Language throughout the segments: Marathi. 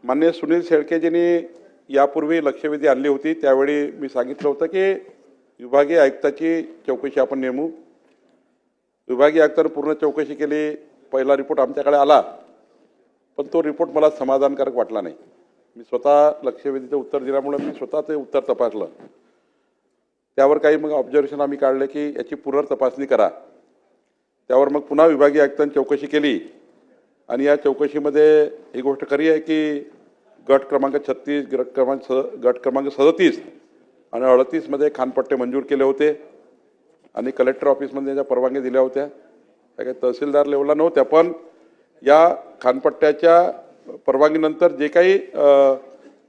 माननीय सुनील शेळकेजींनी यापूर्वी लक्षवेधी आणली होती, त्यावेळी मी सांगितलं होतं की विभागीय आयुक्ताची चौकशी आपण नेमू। विभागीय आयुक्तांनी पूर्ण चौकशी केली, पहिला रिपोर्ट आमच्याकडे आला, पण तो रिपोर्ट मला समाधानकारक वाटला नाही। मी स्वतः लक्षवेधीचं उत्तर दिल्यामुळे मी स्वतः ते उत्तर तपासलं, त्यावर काही मग ऑब्झर्वेशन आम्ही काढले की याची पुनर्तपासणी करा। त्यावर मग पुन्हा विभागीय आयुक्तांनी चौकशी केली आणि या चौकशीमध्ये ही गोष्ट खरी आहे की गट क्रमांक 36, गट क्रमांक 37 आणि 38 मध्ये खानपट्टे मंजूर केले होते आणि कलेक्टर ऑफिसमध्ये त्याच्या परवानगी दिल्या होत्या। त्या काही तहसीलदार लेवलला नव्हत्या, पण या खानपट्ट्याच्या परवानगीनंतर जे काही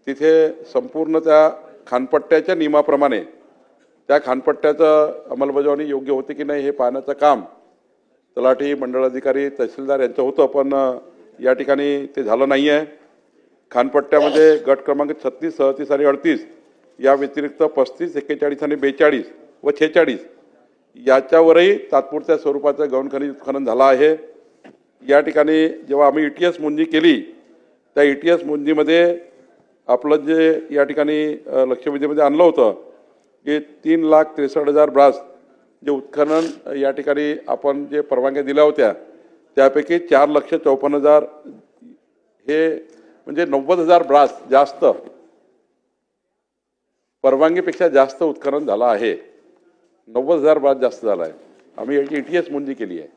तिथे संपूर्ण त्या खानपट्ट्याच्या नियमाप्रमाणे त्या खानपट्ट्याचं अंमलबजावणी योग्य होते की नाही हे पाहण्याचं काम तलाठी, मंडळाधिकारी, तहसीलदार यांचं होतं, पण या ठिकाणी ते झालं नाही आहे। खानपट्ट्यामध्ये गट क्रमांक 36, 37 आणि 38 या व्यतिरिक्त 35, 41 आणि 42 व 46 याच्यावरही तात्पुरत्या स्वरूपाचं गौण खनिज उत्खनन झालं आहे। या ठिकाणी जेव्हा आम्ही ETS मोजणी केली, त्या ETS मोजणीमध्ये आपलं जे या ठिकाणी लक्षवेधीमध्ये आणलं होतं की 3,63,000 ब्रास जे उत्खनन या ठिकाणी आपण जे परवानग्या दिल्या होत्या त्यापैकी 4,54,000 हे म्हणजे 90,000 ब्रास जास्त परवानगीपेक्षा जास्त उत्खनन झालं आहे। 90,000 ब्रास जास्त झाला आहे। आम्ही याची ETS मोजणी केली आहे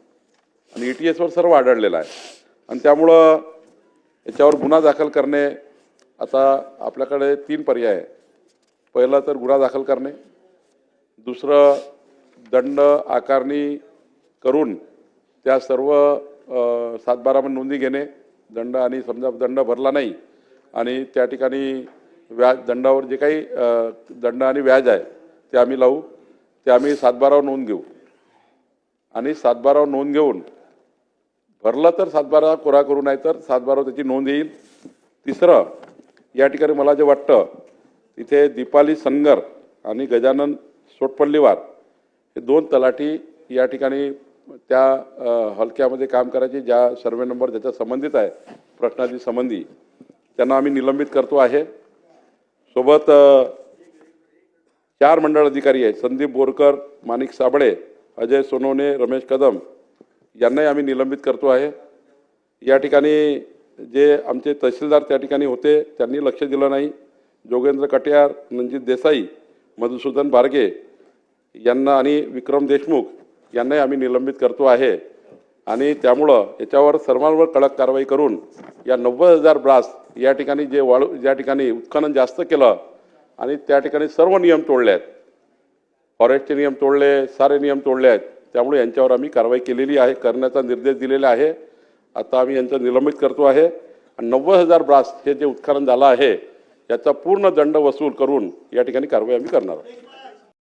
आणि ETS वर सर्व आढळलेलं आहे आणि त्यामुळं याच्यावर गुन्हा दाखल करणे, आता आपल्याकडे 3 पर्याय आहे। पहिला तर गुन्हा दाखल करणे, दुसरं दंड आकारणी करून त्या सर्व 7/12 मध्ये नोंदी घेणे, दंड आणि समजा दंड भरला नाही आणि त्या ठिकाणी व्याज दंडावर जे काही दंड आणि व्याज आहे ते आम्ही लावू, ते आम्ही 7/12 नोंद घेऊ आणि 7/12 नोंद घेऊन भरलं तर 7/12 कोरा करू, नाही तर 7/12 त्याची नोंद येईल। तिसरं या ठिकाणी मला जे वाटतं तिथे दीपाली सनगर आणि गजानन सोटपल्लीवार हे 2 तलाठी या ठिकाणी त्या हलक्यामध्ये काम करायचे, ज्या सर्वे नंबर ज्याच्या संबंधित आहे प्रश्नाची संबंधी, त्यांना आम्ही निलंबित करतो आहे। सोबत 4 मंडळ अधिकारी आहेत, संदीप बोरकर, माणिक साबळे, अजय सोनवणे, रमेश कदम यांनाही आम्ही निलंबित करतो आहे। या ठिकाणी जे आमचे तहसीलदार त्या ठिकाणी होते त्यांनी लक्ष दिलं नाही, जोगेंद्र कटियार, रणजित देसाई, मधुसूदन बारगे यांना आणि विक्रम देशमुख यांनाही आम्ही निलंबित करतो आहे आणि त्यामुळं याच्यावर सर्वांवर कडक कारवाई करून या 90,000 ब्रास या ठिकाणी जे ज्या ठिकाणी उत्खनन जास्त केलं आणि त्या ठिकाणी सर्व नियम तोडले आहेत, फॉरेस्टचे नियम तोडले, सारे नियम तोडले आहेत, त्यामुळे यांच्यावर आम्ही कारवाई केलेली आहे, करण्याचा निर्देश दिलेला आहे। आता आम्ही यांचं निलंबित करतो आहे आणि 90,000 ब्रास हे जे उत्खनन झालं आहे याचा पूर्ण दंड वसूल करून या ठिकाणी कारवाई आम्ही करणार आहोत।